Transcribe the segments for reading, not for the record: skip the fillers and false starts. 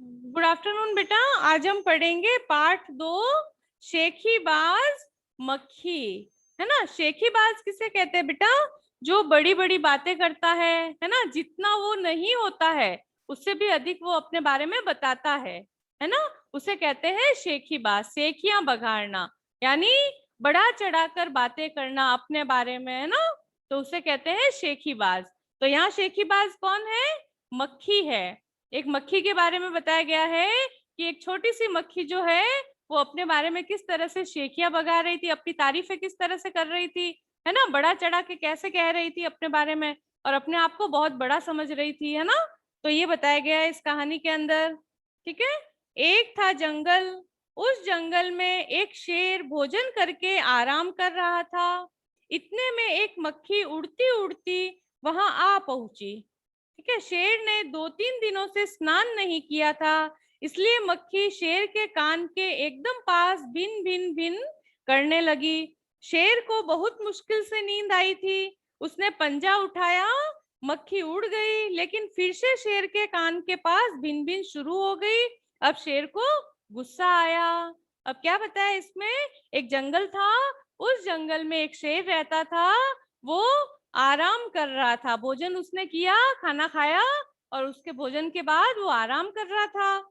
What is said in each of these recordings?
Good afternoon बेटा। आज हम पढ़ेंगे पाठ 2, शेखीबाज मक्खी। है ना, शेखीबाज किसे कहते हैं बेटा? जो बड़ी बड़ी बातें करता है ना, जितना वो नहीं होता है उससे भी अधिक वो अपने बारे में बताता है ना, उसे कहते हैं शेखीबाज। शेखियां बघाड़ना यानी बढ़ा चढ़ाकर बातें करना अपने बारे में, है ना, तो उसे कहते हैं शेखीबाज। तो यहाँ शेखीबाज कौन है? मक्खी है। एक मक्खी के बारे में बताया गया है कि एक छोटी सी मक्खी जो है वो अपने बारे में किस तरह से शेखियां बगा रही थी, अपनी तारीफें किस तरह से कर रही थी, है ना, बड़ा चढ़ा के कैसे कह रही थी अपने बारे में, और अपने आप को बहुत बड़ा समझ रही थी, है ना। तो ये बताया गया है इस कहानी के अंदर। ठीक है। एक था जंगल, उस जंगल में एक शेर भोजन करके आराम कर रहा था। इतने में एक मक्खी उड़ती उड़ती वहां आ पहुंची। ठीक है, शेर ने 2-3 दिनों से स्नान नहीं किया था, इसलिए मक्खी शेर के कान के एकदम पास भिन भिन भिन करने लगी। शेर को बहुत मुश्किल से नींद आई थी। उसने पंजा उठाया, मक्खी उड़ गई, लेकिन फिर से शेर के कान के पास भिन भिन शुरू हो गई। अब शेर को गुस्सा आया। अब क्या बताया इसमें? एक जंगल था, उस जंगल में एक शेर रहता था। वो आराम कर रहा था, भोजन उसने किया, खाना खाया, और उसके भोजन के बाद वो आराम कर रहा था।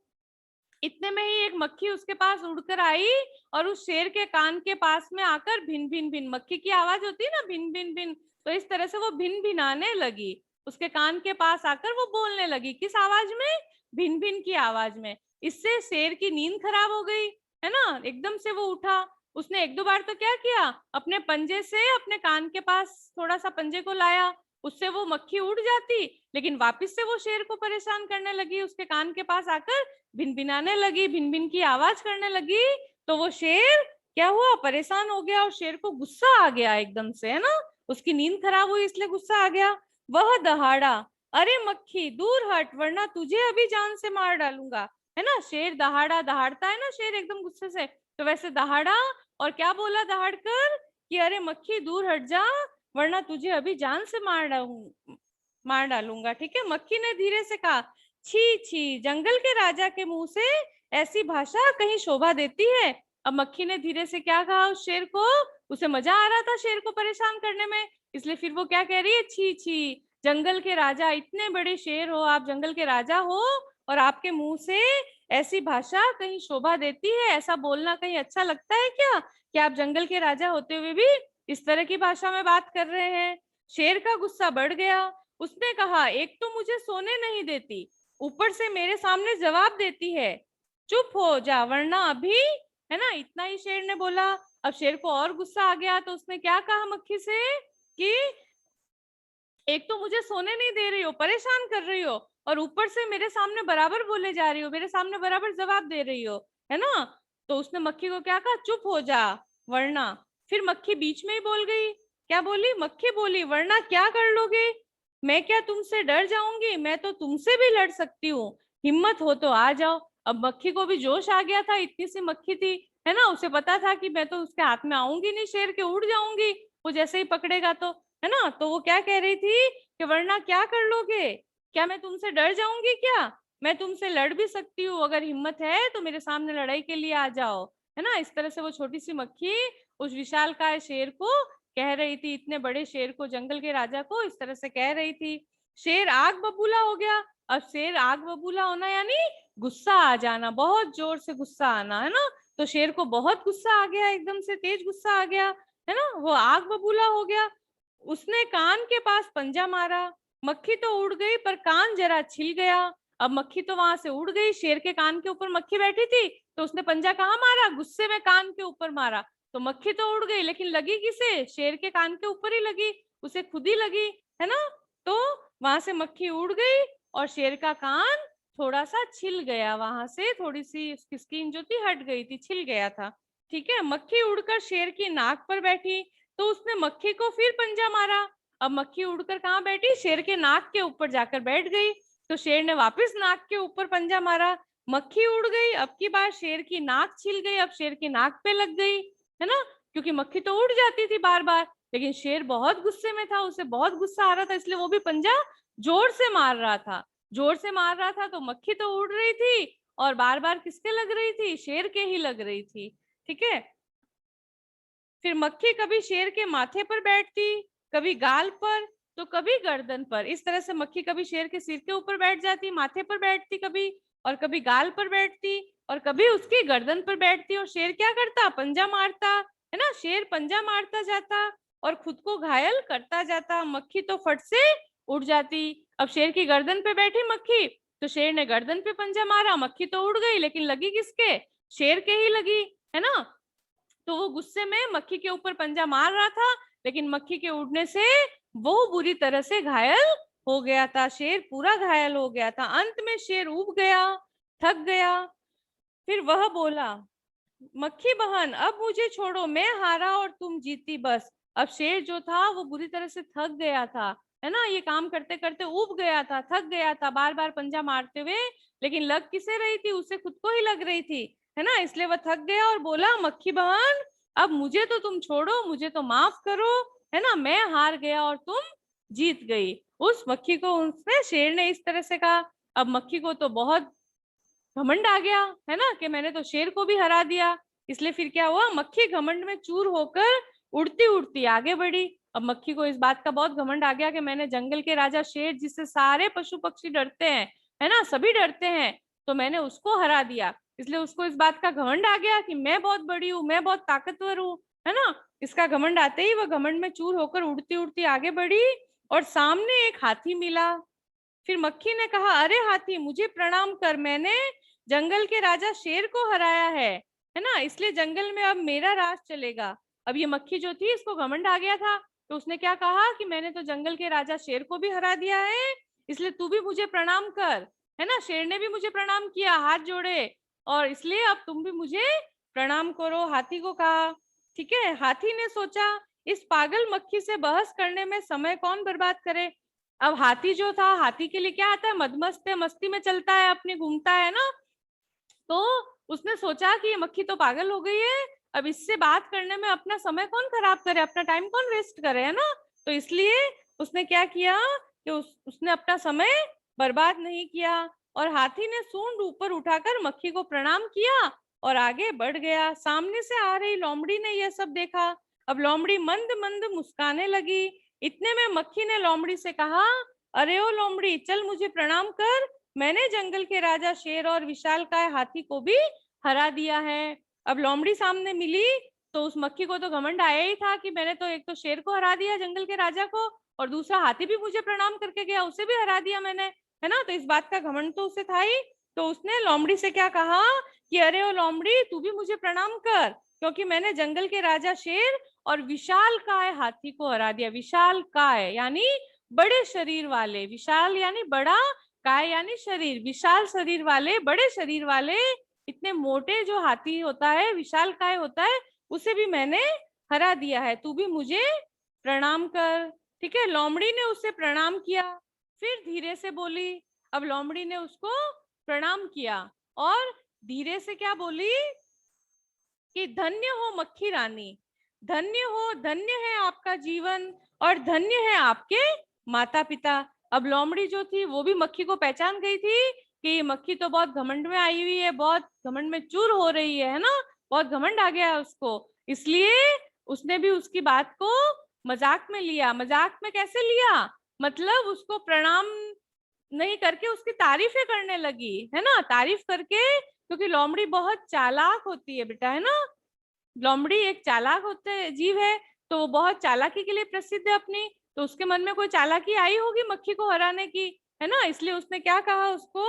इतने में ही एक मक्खी उसके पास उड़कर आई और उस शेर के कान के पास में आकर भिन भिन भिन, मक्खी की आवाज होती है ना, भिन भिन भिन, तो इस तरह से वो भिन भिनाने लगी। उसके कान के पास आकर वो बोलने लगी। किस आवाज में? भिन भिन की आवाज में। इससे शेर की नींद खराब हो गई, है ना, एकदम से वो उठा। उसने 1-2 बार तो क्या किया, अपने पंजे से अपने कान के पास थोड़ा सा पंजे को लाया, उससे वो मक्खी उड़ जाती, लेकिन वापस से वो शेर को परेशान करने लगी, उसके कान के पास आकर भिनभिनाने लगी, भिन भिन की आवाज करने लगी। तो वो शेर क्या हुआ, परेशान हो गया, और शेर को गुस्सा आ गया एकदम से, है ना, उसकी नींद खराब हुई इसलिए गुस्सा आ गया। वह दहाड़ा, अरे मक्खी दूर हट वरना तुझे अभी जान से मार डालूंगा। है ना, शेर दहाड़ा, दहाड़ता है ना शेर एकदम गुस्से से, तो वैसे दहाड़ा, और क्या बोला दहाड़ कर कि अरे मक्खी दूर हट जा वरना तुझे अभी जान से मार डालूंगा। ठीक है, मक्खी ने धीरे से कहा, छी छी, जंगल के राजा के मुंह से ऐसी भाषा कहीं शोभा देती है। अब मक्खी ने धीरे से क्या कहा उस शेर को, उसे मजा आ रहा था शेर को परेशान करने में, इसलिए फिर वो क्या कह रही है, छी छी, जंगल के राजा, इतने बड़े शेर हो आप, जंगल के राजा हो, और आपके मुंह से ऐसी भाषा कहीं शोभा देती है, ऐसा बोलना कहीं अच्छा लगता है क्या, कि आप जंगल के राजा होते हुए भी इस तरह की भाषा में बात कर रहे हैं। शेर का गुस्सा बढ़ गया। उसने कहा, एक तो मुझे सोने नहीं देती, ऊपर से मेरे सामने जवाब देती है, चुप हो जा वरना अभी, है ना, इतना ही शेर ने बोला। अब शेर को और गुस्सा आ गया, तो उसने क्या कहा मक्खी से कि एक तो मुझे सोने नहीं दे रही हो, परेशान कर रही हो, और ऊपर से मेरे सामने बराबर बोले जा रही हो, मेरे सामने बराबर जवाब दे रही हो, है ना। तो उसने मक्खी को क्या कहा, चुप हो जा वरना। फिर मक्खी बीच में ही बोल गई, क्या बोली? मक्खी बोली, वरना क्या कर लोगे? मैं क्या तुमसे डर जाऊंगी? मैं तो तुमसे भी लड़ सकती हूँ, हिम्मत हो तो आ जाओ। अब मक्खी को भी जोश आ गया था, इतनी सी मक्खी थी, है ना, उसे पता था कि मैं तो उसके हाथ में आऊंगी नहीं, शेर के उड़ जाऊंगी वो जैसे ही पकड़ेगा तो, है ना। तो वो क्या कह रही थी कि वरना क्या कर लोगे, क्या मैं तुमसे डर जाऊंगी क्या? मैं तुमसे लड़ भी सकती हूँ, अगर हिम्मत है तो मेरे सामने लड़ाई के लिए आ जाओ, है ना। इस तरह से वो छोटी सी मक्खी उस विशालकाय शेर को कह रही थी, इतने बड़े शेर को, जंगल के राजा को इस तरह से कह रही थी। शेर आग बबूला हो गया। अब शेर आग बबूला होना यानी गुस्सा आ जाना, बहुत जोर से गुस्सा आना, है ना। तो शेर को बहुत गुस्सा आ गया, एकदम से तेज गुस्सा आ गया, है ना, वो आग बबूला हो गया। उसने कान के पास पंजा मारा, मक्खी तो उड़ गई पर कान जरा छिल गया। अब मक्खी तो वहां से उड़ गई, शेर के कान के ऊपर मक्खी बैठी थी, तो उसने पंजा कहाँ मारा, गुस्से में कान के ऊपर मारा, तो मक्खी तो उड़ गई, लेकिन लगी किसे? शेर के कान के ऊपर ही लगी, उसे खुद ही लगी, है ना। तो वहां से मक्खी उड़ गई और शेर का कान थोड़ा सा छिल गया, वहां से थोड़ी सी उसकी स्किन जो थी हट गई थी, छिल गया था। ठीक है, मक्खी उड़कर शेर की नाक पर बैठी, तो उसने मक्खी को फिर पंजा मारा। अब मक्खी उड़कर कहाँ बैठी? शेर के नाक के ऊपर जाकर बैठ गई, तो शेर ने वापस नाक के ऊपर पंजा मारा, मक्खी उड़ गई, अब की बार शेर की नाक छिल गई, अब शेर की नाक पे लग गई, है ना, क्योंकि मक्खी तो उड़ जाती थी बार बार, लेकिन शेर बहुत गुस्से में था, उसे बहुत गुस्सा आ रहा था, इसलिए वो भी पंजा जोर से मार रहा था। जोर से मार रहा था तो मक्खी तो उड़ रही थी और बार बार किसके लग रही थी, शेर के ही लग रही थी। ठीक है। फिर मक्खी कभी शेर के माथे पर बैठती, कभी गाल पर, तो कभी गर्दन पर। इस तरह से मक्खी कभी शेर के सिर के ऊपर बैठ जाती, माथे पर बैठती कभी, और कभी गाल पर बैठती, और कभी उसकी गर्दन पर बैठती। और शेर क्या करता, पंजा मारता, है ना, शेर पंजा मारता जाता और खुद को घायल करता जाता। मक्खी तो फट से उड़ जाती। अब शेर की गर्दन पे बैठी मक्खी, तो शेर ने गर्दन पे पंजा मारा, मक्खी तो उड़ गई, लेकिन लगी किसके, शेर के ही लगी, है ना। तो वो गुस्से में मक्खी के ऊपर पंजा मार रहा था, लेकिन मक्खी के उड़ने से वो बुरी तरह से घायल हो गया था, शेर पूरा घायल हो गया था। अंत में शेर ऊब गया, थक गया। फिर वह बोला, मक्खी बहन अब मुझे छोड़ो, मैं हारा और तुम जीती बस। अब शेर जो था वो बुरी तरह से थक गया था, है ना, ये काम करते करते ऊब गया था, थक गया था बार बार पंजा मारते हुए, लेकिन लग किसे रही थी, उसे खुद को ही लग रही थी, है ना। इसलिए वह थक गया और बोला, मक्खी बहन अब मुझे तो तुम छोड़ो, मुझे तो माफ करो, है ना, मैं हार गया और तुम जीत गई। उस मक्खी को उसने, शेर ने इस तरह से कहा। अब मक्खी को तो बहुत घमंड आ गया, है ना, कि मैंने तो शेर को भी हरा दिया। इसलिए फिर क्या हुआ, मक्खी घमंड में चूर होकर उड़ती उड़ती आगे बढ़ी। अब मक्खी को इस बात का बहुत घमंड आ गया कि मैंने जंगल के राजा शेर, जिससे सारे पशु पक्षी डरते हैं, है ना, सभी डरते हैं, तो मैंने उसको हरा दिया। इसलिए उसको इस बात का घमंड आ गया कि मैं बहुत बड़ी हूँ, मैं बहुत ताकतवर हूँ, है ना। इसका घमंड आते ही वह घमंड में चूर होकर उड़ती उड़ती आगे बढ़ी और सामने एक हाथी मिला। फिर मक्खी ने कहा, अरे हाथी मुझे प्रणाम कर, मैंने जंगल के राजा शेर को हराया है ना, इसलिए जंगल में अब मेरा राज चलेगा। अब ये मक्खी जो थी, इसको घमंड आ गया था, तो उसने क्या कहा कि मैंने तो जंगल के राजा शेर को भी हरा दिया है, इसलिए तू भी मुझे प्रणाम कर, है ना। शेर ने भी मुझे प्रणाम किया, हाथ जोड़े, और इसलिए अब तुम भी मुझे प्रणाम करो, हाथी को कहा। ठीक है। हाथी ने सोचा, इस पागल मक्खी से बहस करने में समय कौन बर्बाद करे। अब हाथी जो था, हाथी के लिए क्या आता है, मदमस्त है, मस्ती में चलता है, अपनी घूमता है ना। तो उसने सोचा कि ये मक्खी तो पागल हो गई है, अब इससे बात करने में अपना समय कौन खराब करे, अपना टाइम कौन वेस्ट करे, है ना। तो इसलिए उसने क्या किया कि उसने अपना समय बर्बाद नहीं किया, और हाथी ने सूंड ऊपर उठाकर मक्खी को प्रणाम किया और आगे बढ़ गया। सामने से आ रही लोमड़ी ने यह सब देखा। अब लोमड़ी मंद मंद मुस्काने लगी। इतने में मक्खी ने लोमड़ी से कहा, अरे ओ लोमड़ी, चल मुझे प्रणाम कर, मैंने जंगल के राजा शेर और विशालकाय हाथी को भी हरा दिया है। अब लोमड़ी सामने मिली, तो उस मक्खी को तो घमंड आया ही था कि मैंने तो एक तो शेर को हरा दिया, जंगल के राजा को, और दूसरा हाथी भी मुझे प्रणाम करके गया, उसे भी हरा दिया मैंने, है ना। तो इस बात का घमंड तो उसे था ही। तो उसने लोमड़ी से क्या कहा कि अरे ओ लोमड़ी, तू भी मुझे प्रणाम कर, क्योंकि मैंने जंगल के राजा शेर और विशाल काय हाथी को हरा दिया। विशाल काय यानी बड़े शरीर वाले, विशाल यानी बड़ा, काय यानी शरीर, विशाल शरीर वाले, बड़े शरीर वाले, इतने मोटे जो हाथी होता है, विशाल काय होता है, उसे भी मैंने हरा दिया है, तू भी मुझे प्रणाम कर। ठीक है। लोमड़ी ने उसे प्रणाम किया, फिर धीरे से बोली। अब लोमड़ी ने उसको प्रणाम किया और धीरे से क्या बोली कि धन्य हो मक्खी रानी, धन्य हो, धन्य है आपका जीवन, और धन्य है आपके माता पिता। अब लोमड़ी जो थी वो भी मक्खी को पहचान गई थी कि ये मक्खी तो बहुत घमंड में आई हुई है, बहुत घमंड में चूर हो रही है ना, बहुत घमंड आ गया है उसको। इसलिए उसने भी उसकी बात को मजाक में लिया। मजाक में कैसे लिया, मतलब उसको प्रणाम नहीं करके उसकी तारीफें करने लगी, है ना, तारीफ करके, क्योंकि लोमड़ी बहुत चालाक होती है बेटा, है ना। लोमड़ी एक चालाक होते जीव है, तो वो बहुत चालाकी के लिए प्रसिद्ध है अपनी। तो उसके मन में कोई चालाकी आई होगी मक्खी को हराने की, है ना। इसलिए उसने क्या कहा उसको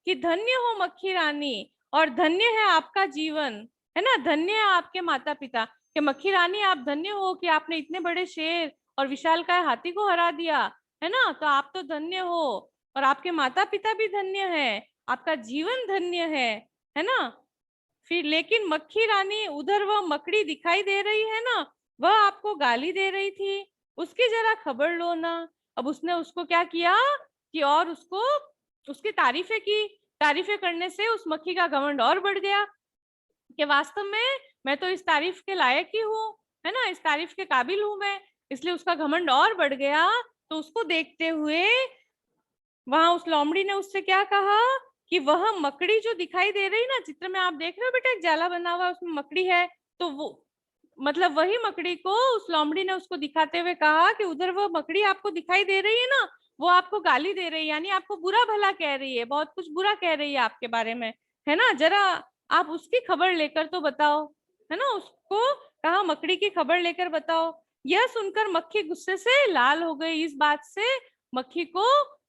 कि धन्य हो मक्खी रानी, और धन्य है आपका जीवन, है ना, धन्य है आपके माता पिता, कि मक्खी रानी आप धन्य हो कि आपने इतने बड़े शेर और विशालकाय हाथी को हरा दिया, है ना, तो आप तो धन्य हो, और आपके माता पिता भी धन्य है, आपका जीवन धन्य है ना। फिर लेकिन मक्खी रानी, उधर वह मकड़ी दिखाई दे रही है ना, वह आपको गाली दे रही थी, उसकी जरा खबर लो ना। अब उसने उसको क्या किया कि और उसको उसकी तारीफें की। तारीफें करने से उस मक्खी का घमंड और बढ़ गया कि वास्तव में मैं तो इस तारीफ के लायक ही हूँ, है ना, इस तारीफ के काबिल हूं मैं। इसलिए उसका घमंड और बढ़ गया। तो उसको देखते हुए वहां उस लोमड़ी ने उससे क्या कहा कि वह मकड़ी जो दिखाई दे रही ना, चित्र में आप देख रहे हो बेटा, एक जाला बना हुआ है, उसमें मकड़ी है। तो वो मतलब वही मकड़ी को उस लोमड़ी ने उसको दिखाते हुए कहा कि उधर वो मकड़ी आपको दिखाई दे रही है ना, वो आपको गाली दे रही है, यानी आपको बुरा भला कह रही है, बहुत कुछ बुरा कह रही है आपके बारे में, है ना, जरा आप उसकी खबर लेकर तो बताओ। है ना, उसको कहा मकड़ी की खबर लेकर बताओ। यह सुनकर मक्खी गुस्से से लाल हो गई। इस बात से मक्खी को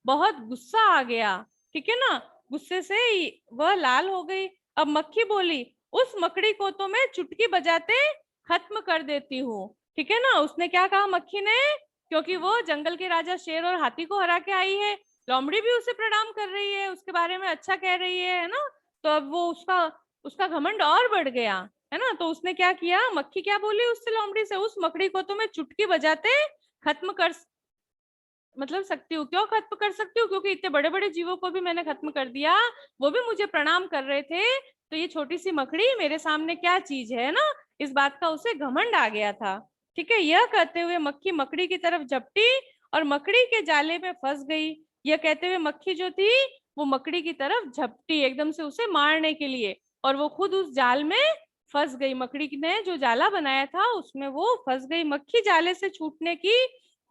बहुत गुस्सा आ गया, ठीक है ना, गुस्से से वह लाल हो गई। अब मक्खी बोली, उस मकड़ी को तो मैं चुटकी बजाते खत्म कर देती हूँ। ठीक है ना, उसने क्या कहा मक्खी ने, क्योंकि वो जंगल के राजा शेर और हाथी को हरा के आई है, लोमड़ी भी उसे प्रणाम कर रही है, उसके बारे में अच्छा कह रही है ना, तो अब वो उसका उसका घमंड और बढ़ गया, है ना। तो उसने क्या किया, मक्खी क्या बोली उससे, लोमड़ी से, उस मकड़ी को तो मैं चुटकी बजाते खत्म कर मतलब सकती हूँ। क्यों खत्म कर सकती हूँ, क्योंकि इतने बड़े बड़े जीवों को भी मैंने खत्म कर दिया, वो भी मुझे प्रणाम कर रहे थे, तो ये छोटी सी मकड़ी मेरे सामने क्या चीज है ना। इस बात का उसे घमंड आ गया था। ठीक है, यह कहते हुए मक्खी मकड़ी की तरफ झपटी और मकड़ी के जाले में फंस गई। यह कहते हुए मक्खी जो थी वो मकड़ी की तरफ झपटी एकदम से उसे मारने के लिए, और वो खुद उस जाल में फंस गई। मकड़ी ने जो जाला बनाया था उसमें वो फंस गई। मक्खी जाले से छूटने की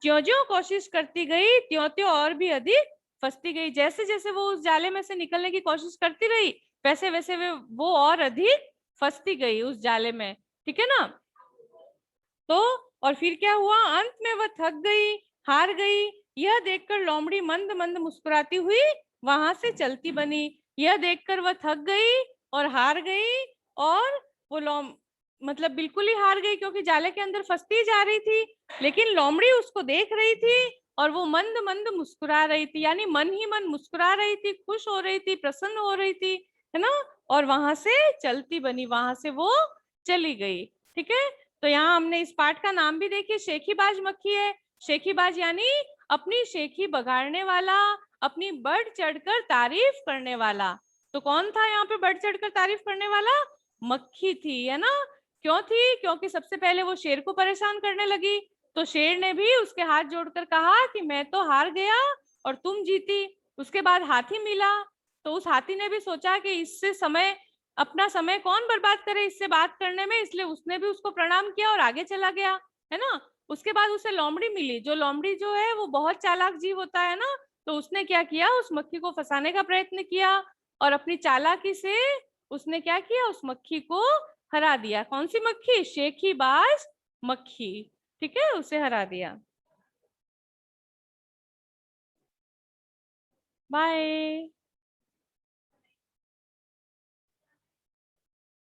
ज्यो ज्यो कोशिश करती गई, त्यों त्यों और भी अधिक फंसती गई। जैसे जैसे वो उस जाले में से निकलने की कोशिश करती रही, वैसे वैसे वो और अधिक फंसती गई उस जाले में। ठीक है ना। तो और फिर क्या हुआ, अंत में वह थक गई, हार गई। यह देखकर लोमड़ी मंद मंद मुस्कुराती हुई वहां से चलती बनी। यह देखकर वह थक गई और हार गई, और वो लोम मतलब बिल्कुल ही हार गई, क्योंकि जाले के अंदर फंसती जा रही थी, लेकिन लोमड़ी उसको देख रही थी और वो मंद मंद मुस्कुरा रही थी, यानी मन ही मन मुस्कुरा रही थी, खुश हो रही थी, प्रसन्न हो रही थी, है ना। और वहां से चलती बनी, वहां से वो चली गई। ठीक है, तो यहाँ हमने इस पाठ का नाम भी देखिए, शेखीबाज मक्खी है। शेखीबाज यानी अपनी शेखी बगाड़ने वाला, अपनी बढ़ चढ़कर तारीफ करने वाला। तो कौन था यहाँ पे बढ़ चढ़कर तारीफ करने वाला, मक्खी थी, है ना। क्यों थी, क्योंकि सबसे पहले वो शेर को परेशान करने लगी, तो शेर ने भी उसके हाथ जोड़कर कहा कि मैं तो हार गया और तुम जीती। उसके बाद हाथी मिला, तो उस हाथी ने भी सोचा कि इससे समय, अपना समय कौन बर्बाद करे इससे बात करने में, इसलिए उसने भी उसको प्रणाम किया और आगे चला गया, है ना। उसके बाद उसे लोमड़ी मिली, जो लोमड़ी जो है वो बहुत चालाक जीव होता है ना, तो उसने क्या किया, उस मक्खी को फंसाने का प्रयत्न किया, और अपनी चालाकी से उसने क्या किया, उस मक्खी को हरा दिया। कौन सी मक्खी, शेखीबाज मक्खी। ठीक है, उसे हरा दिया। बाय।